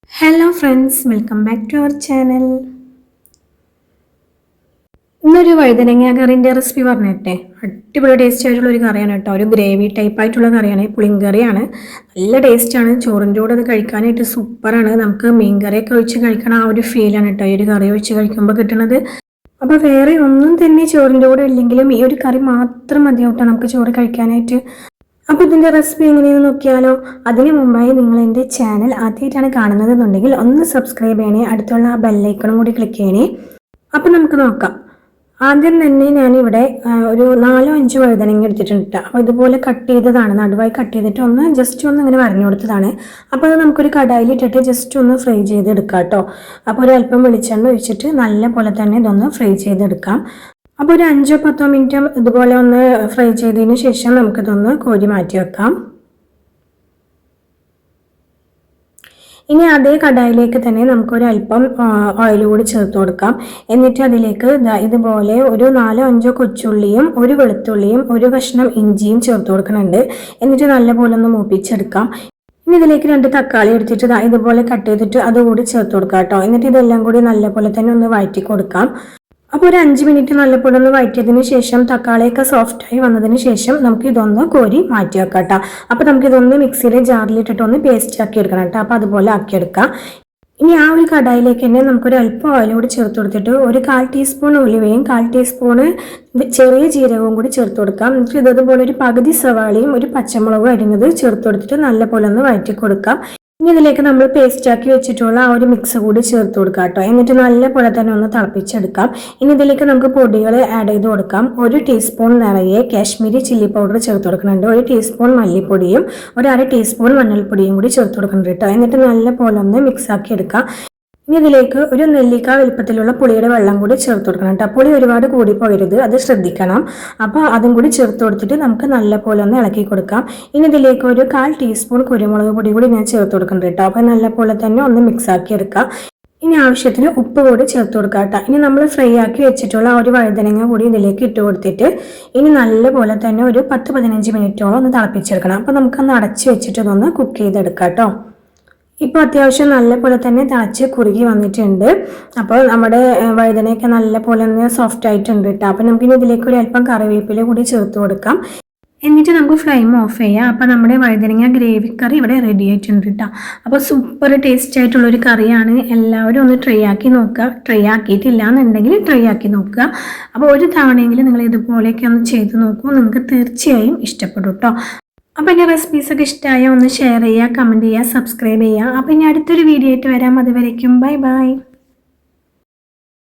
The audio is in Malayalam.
Hello friends, welcome back to our channel. ഇന്നൊരു വഴുതനങ്ങ കറിൻ്റെ റെസിപ്പി പറഞ്ഞിട്ടെ. അടിപൊളി ടേസ്റ്റ് ആയിട്ടുള്ള ഒരു കറിയാണ് കേട്ടോ. ഒരു ഗ്രേവി ടൈപ്പ് ആയിട്ടുള്ള കറിയാണ്, പുളിങ്കറിയാണ്. നല്ല ടേസ്റ്റാണ്. ചോറിൻ്റെ കൂടെ അത് കഴിക്കാനായിട്ട് സൂപ്പറാണ്. നമുക്ക് മീൻ കറിയൊക്കെ ഒഴിച്ച് കഴിക്കണ ആ ഒരു ഫീലാണ് കേട്ടോ ഈ ഒരു കറി ഒഴിച്ച് കഴിക്കുമ്പോൾ കിട്ടുന്നത്. അപ്പോൾ വേറെ ഒന്നും തന്നെ ചോറിൻ്റെ കൂടെ ഇല്ലെങ്കിലും ഈ ഒരു കറി മാത്രം മതിയാവട്ടെ നമുക്ക് ചോറ് കഴിക്കാനായിട്ട്. അപ്പോൾ ഇതിൻ്റെ റെസിപ്പി എങ്ങനെയാണെന്ന് നോക്കിയാലോ. അതിന് മുമ്പായി നിങ്ങൾ എൻ്റെ ചാനൽ ആദ്യമായിട്ടാണ് കാണുന്നതെന്നുണ്ടെങ്കിൽ ഒന്ന് സബ്സ്ക്രൈബ് ചെയ്യണേ, അടുത്തുള്ള ആ ബെല്ലൈക്കണും കൂടി ക്ലിക്ക് ചെയ്യണേ. അപ്പോൾ നമുക്ക് നോക്കാം. ആദ്യം തന്നെ ഞാനിവിടെ ഒരു 4-5 വഴുതനങ്ങ എടുത്തിട്ടുണ്ട് കേട്ടോ. അപ്പോൾ ഇതുപോലെ കട്ട് ചെയ്തതാണ്, നടുവായി കട്ട് ചെയ്തിട്ട് ജസ്റ്റ് ഒന്ന് ഇങ്ങനെ വരഞ്ഞു കൊടുത്തതാണ്. അപ്പോൾ അത് നമുക്കൊരു കടായിലിട്ടിട്ട് ജസ്റ്റ് ഒന്ന് ഫ്രൈ ചെയ്തെടുക്കാം കേട്ടോ. അപ്പോൾ ഒരു അല്പം വെളിച്ചെണ്ണ ഒഴിച്ചിട്ട് നല്ല പോലെ തന്നെ ഇതൊന്ന് ഫ്രൈ ചെയ്തെടുക്കാം. അപ്പോൾ ഒരു 5-10 മിനിറ്റ് ഇതുപോലെ ഒന്ന് ഫ്രൈ ചെയ്തതിന് ശേഷം നമുക്കിതൊന്ന് കോരി മാറ്റി വെക്കാം. ഇനി അതേ കടായിലേക്ക് തന്നെ നമുക്കൊരു അല്പം ഓയിൽ കൂടി ചേർത്ത് കൊടുക്കാം. എന്നിട്ട് അതിലേക്ക് ഇതുപോലെ ഒരു 4-5 കൊച്ചുള്ളിയും ഒരു വെളുത്തുള്ളിയും ഒരു കഷ്ണം ഇഞ്ചിയും ചേർത്ത് കൊടുക്കുന്നുണ്ട്. എന്നിട്ട് നല്ലപോലെ ഒന്ന് മൂപ്പിച്ചെടുക്കാം. ഇനി ഇതിലേക്ക് 2 തക്കാളി എടുത്തിട്ട് ഇതുപോലെ കട്ട് ചെയ്തിട്ട് അതുകൂടി ചേർത്ത് കൊടുക്കാം കേട്ടോ. എന്നിട്ട് ഇതെല്ലാം കൂടി നല്ലപോലെ തന്നെ ഒന്ന് വഴറ്റി കൊടുക്കാം. അപ്പോൾ ഒരു 5 മിനിറ്റ് നല്ലപോലെ ഒന്ന് വഴറ്റിയതിന് ശേഷം തക്കാളിയൊക്കെ സോഫ്റ്റായി വന്നതിന് ശേഷം നമുക്ക് ഇതൊന്ന് കോരി മാറ്റി വെക്കാം കേട്ടോ. അപ്പോൾ നമുക്കിതൊന്ന് മിക്സിയിലെ ജാറിലിട്ടിട്ട് ഒന്ന് പേസ്റ്റ് ആക്കി എടുക്കണം കേട്ടോ. അപ്പോൾ അതുപോലെ ആക്കിയെടുക്കാം. ഇനി ആ ഒരു കടായിലേക്ക് തന്നെ നമുക്കൊരു അല്പം ഓയിൽ കൂടി ചേർത്ത് കൊടുത്തിട്ട് ഒരു 1/4 ടീസ്പൂൺ ഉലുവയും 1/4 ടീസ്പൂണ് ചെറിയ ജീരകവും കൂടി ചേർത്ത് കൊടുക്കാം. എന്നിട്ട് ഇതുപോലെ ഒരു പകുതി സവാളയും ഒരു പച്ചമുളകും അരിഞ്ഞത് ചേർത്ത് കൊടുത്തിട്ട് നല്ലപോലെ ഒന്ന് വഴറ്റി കൊടുക്കാം. ഇനി ഇതിലേക്ക് നമ്മൾ പേസ്റ്റ് ആക്കി വെച്ചിട്ടുള്ള ആ ഒരു മിക്സ് കൂടി ചേർത്ത് കൊടുക്കാം കേട്ടോ. എന്നിട്ട് നല്ല പോലെ തന്നെ ഒന്ന് തിളപ്പിച്ചെടുക്കാം. ഇനി ഇതിലേക്ക് നമുക്ക് പൊടികൾ ആഡ് ചെയ്ത് കൊടുക്കാം. 1 ടീസ്പൂൺ നിറയെ കാശ്മീരി ചില്ലി പൗഡർ ചേർത്ത് കൊടുക്കുന്നുണ്ട്. 1 ടീസ്പൂൺ മല്ലിപ്പൊടിയും 1/2 ടീസ്പൂൺ മഞ്ഞൾപ്പൊടിയും കൂടി ചേർത്ത് കൊടുക്കുന്നുണ്ട് കേട്ടോ. എന്നിട്ട് നല്ല പോലെ ഒന്ന് മിക്സ് ആക്കി എടുക്കാം. ഇനി ഇതിലേക്ക് ഒരു നെല്ലിക്ക വലുപ്പത്തിലുള്ള പുളിയുടെ വെള്ളം കൂടി ചേർത്ത് കൊടുക്കണം കേട്ടോ. പുളി ഒരുപാട് കൂടി പോകരുത്, അത് ശ്രദ്ധിക്കണം. അപ്പോൾ അതും കൂടി ചേർത്ത് കൊടുത്തിട്ട് നമുക്ക് നല്ല പോലെ ഒന്ന് ഇളക്കി കൊടുക്കാം. ഇനി ഇതിലേക്ക് ഒരു 1/4 ടീസ്പൂൺ കുരുമുളക് പൊടി കൂടി ഞാൻ ചേർത്ത് കൊടുക്കുന്നുണ്ട് കേട്ടോ. അപ്പോൾ നല്ല പോലെ തന്നെ ഒന്ന് മിക്സ് ആക്കി എടുക്കാം. ഇനി ആവശ്യത്തിന് ഉപ്പ് കൂടി ചേർത്ത് കൊടുക്കാം കേട്ടോ. ഇനി നമ്മൾ ഫ്രൈ ആക്കി വെച്ചിട്ടുള്ള ഒരു വഴുതനങ്ങ കൂടി ഇതിലേക്ക് ഇട്ട് കൊടുത്തിട്ട് ഇനി നല്ല പോലെ തന്നെ ഒരു 10-15 മിനിറ്റോളം ഒന്ന് തിളപ്പിച്ചെടുക്കണം. അപ്പോൾ നമുക്കൊന്ന് അടച്ച് വെച്ചിട്ട് ഇതൊന്ന് കുക്ക് ചെയ്തെടുക്കാം കേട്ടോ. ഇപ്പോൾ അത്യാവശ്യം നല്ല പോലെ തന്നെ തിളച്ച് കുറുകി വന്നിട്ടുണ്ട്. അപ്പോൾ നമ്മുടെ വഴുതനയൊക്കെ നല്ല പോലെ ഒന്ന് സോഫ്റ്റ് ആയിട്ടുണ്ട് കേട്ടോ. അപ്പോൾ നമുക്കിനി ഇതിലേക്ക് ഒരു അല്പം കറിവേപ്പില കൂടി ചേർത്ത് കൊടുക്കാം. എന്നിട്ട് നമുക്ക് ഫ്ലെയിം ഓഫ് ചെയ്യാം. അപ്പോൾ നമ്മുടെ വഴുതനങ്ങ ഗ്രേവി കറി ഇവിടെ റെഡി ആയിട്ടുണ്ട് കേട്ടോ. അപ്പോൾ സൂപ്പർ ടേസ്റ്റ് ആയിട്ടുള്ളൊരു കറിയാണ്. എല്ലാവരും ഒന്ന് ട്രൈ ആക്കി നോക്കുക. ട്രൈ ആക്കിയിട്ടില്ല എന്നുണ്ടെങ്കിൽ ട്രൈ ആക്കി നോക്കുക. അപ്പോൾ ഒരു തവണയെങ്കിലും നിങ്ങൾ ഇതുപോലെയൊക്കെ ഒന്ന് ചെയ്ത് നോക്കൂ, നിങ്ങൾക്ക് തീർച്ചയായും ഇഷ്ടപ്പെടും കേട്ടോ. അപ്പോൾ എൻ്റെ റെസിപ്പീസൊക്കെ ഇഷ്ടമായ ഒന്ന് ഷെയർ ചെയ്യുക, കമൻറ്റ് ചെയ്യുക, സബ്സ്ക്രൈബ് ചെയ്യുക. അപ്പോൾ ഇനി അടുത്തൊരു വീഡിയോ ആയിട്ട് വരാം. അതുവരേക്കും ബൈ ബൈ.